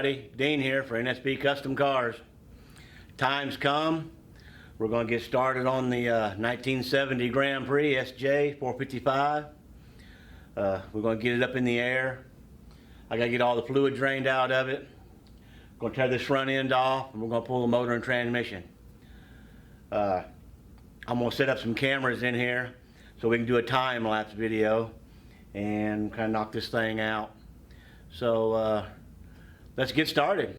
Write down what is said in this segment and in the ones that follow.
everybody, Dean here for NSB Custom Cars. Time's come. We're going to get started on the 1970 Grand Prix SJ 455. We're going to get it up in the air. I got to get all the fluid drained out of it. Going to tear this front end off, and we're going to pull the motor and transmission. I'm going to set up some cameras in here so we can do a time-lapse video and kind of knock this thing out. So let's get started.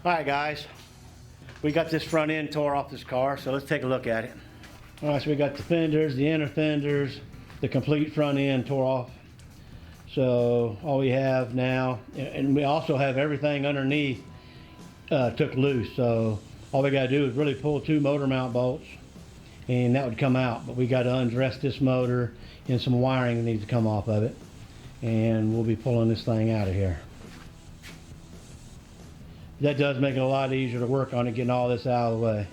Alright guys, we got this front end tore off this car, so let's take a look at it. Alright, so we got the fenders, the inner fenders, the complete front end tore off. So all we have now, and we also have everything underneath took loose, so all we got to do is really pull two motor mount bolts and that would come out. But we got to undress this motor and some wiring that needs to come off of it, and we'll be pulling this thing out of here. That does make it a lot easier to work on it, getting all this out of the way.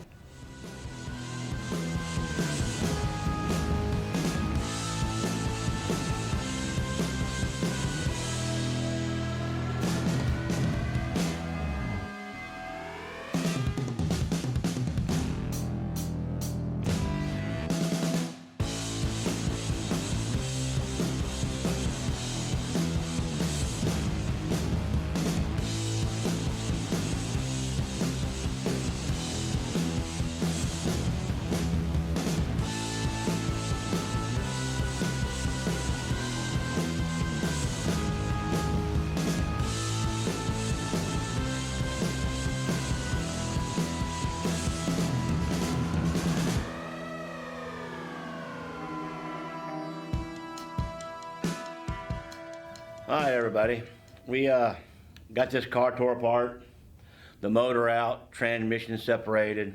Alright everybody, we got this car tore apart, the motor out, transmission separated,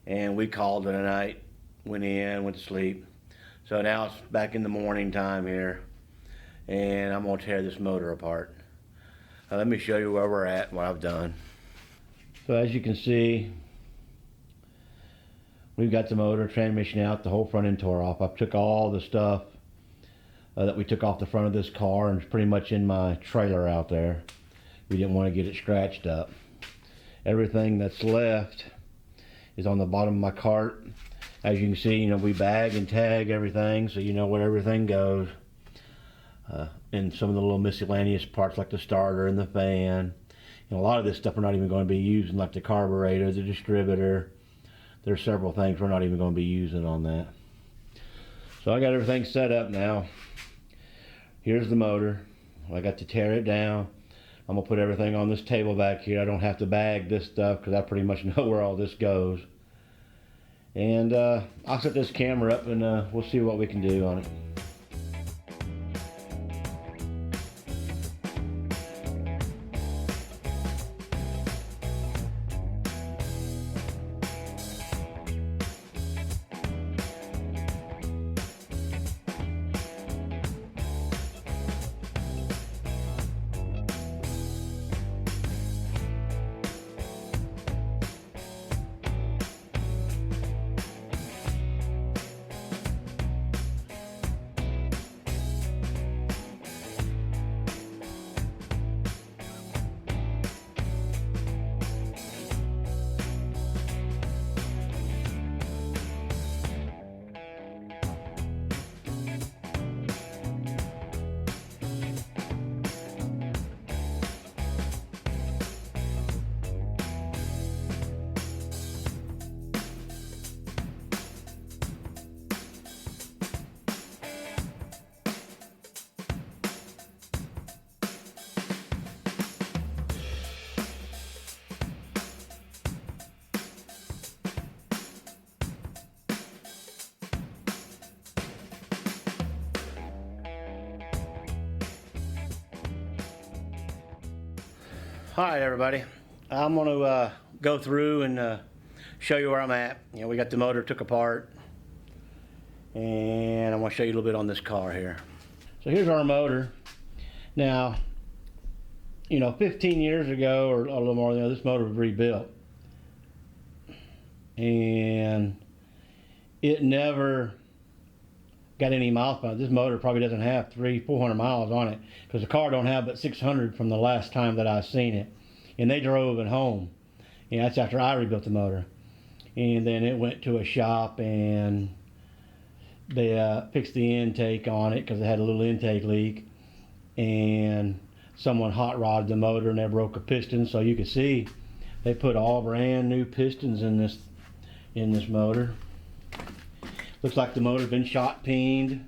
and we called it a night, went to sleep. So now it's back in the morning time here, and I'm going to tear this motor apart. Let me show you where we're at, what I've done. So as you can see, we've got the motor, transmission out, the whole front end tore off. I took all the stuff that we took off the front of this car, and it's pretty much in my trailer out there. We didn't want to get it scratched up. Everything that's left is on the bottom of my cart. As you can see, you know, we bag and tag everything so you know where everything goes. And some of the little miscellaneous parts like the starter and the fan. And a lot of this stuff we're not even going to be using, like the carburetor, the distributor. There's several things we're not even going to be using on that. So I got everything set up now. Here's the motor. I got to tear it down. I'm going to put everything on this table back here. I don't have to bag this stuff because I pretty much know where all this goes. And I'll set this camera up and we'll see what we can do on it. Alright everybody, I'm going to go through and show you where I'm at. You know, we got the motor took apart, and I want to show you a little bit on this car here. So here's our motor. Now, you know, 15 years ago or a little more than that, this motor was rebuilt, and it never got any miles on it. This motor probably doesn't have 300-400 miles on it, because the car don't have but 600 from the last time that I seen it, and they drove it home. And that's after I rebuilt the motor, and then it went to a shop and they fixed the intake on it because it had a little intake leak, and someone hot rodded the motor and they broke a piston. So you can see they put all brand new pistons in this motor. Looks like the motor's been shot peened.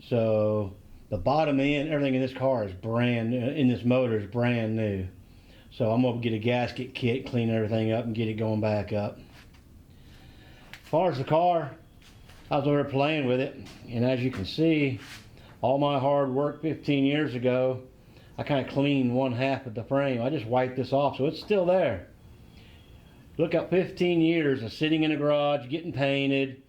So the bottom end, everything in this car is brand new, in this motor is brand new. So I'm gonna get a gasket kit, clean everything up and get it going back up. As far as the car, I was over there playing with it, and as you can see, all my hard work 15 years ago, I kind of cleaned one half of the frame. I just wiped this off, so it's still there. Look at 15 years of sitting in a garage, getting painted,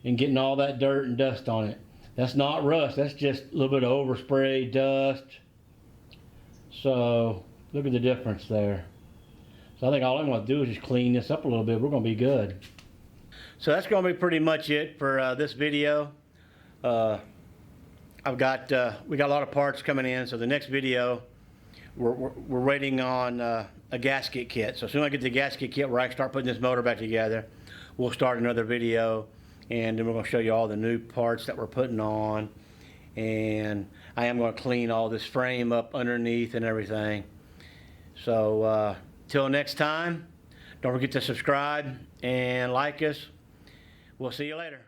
and getting all that dirt and dust on it. That's not rust, that's just a little bit of overspray dust. So, look at the difference there. So I think all I'm going to do is just clean this up a little bit. We're going to be good. So that's going to be pretty much it for this video. we got a lot of parts coming in, so the next video, we're waiting on a gasket kit. So as soon as I get the gasket kit where I can start putting this motor back together, we'll start another video, and then we're going to show you all the new parts that we're putting on. And I am going to clean all this frame up underneath and everything. So till next time, don't forget to subscribe and like us. We'll see you later.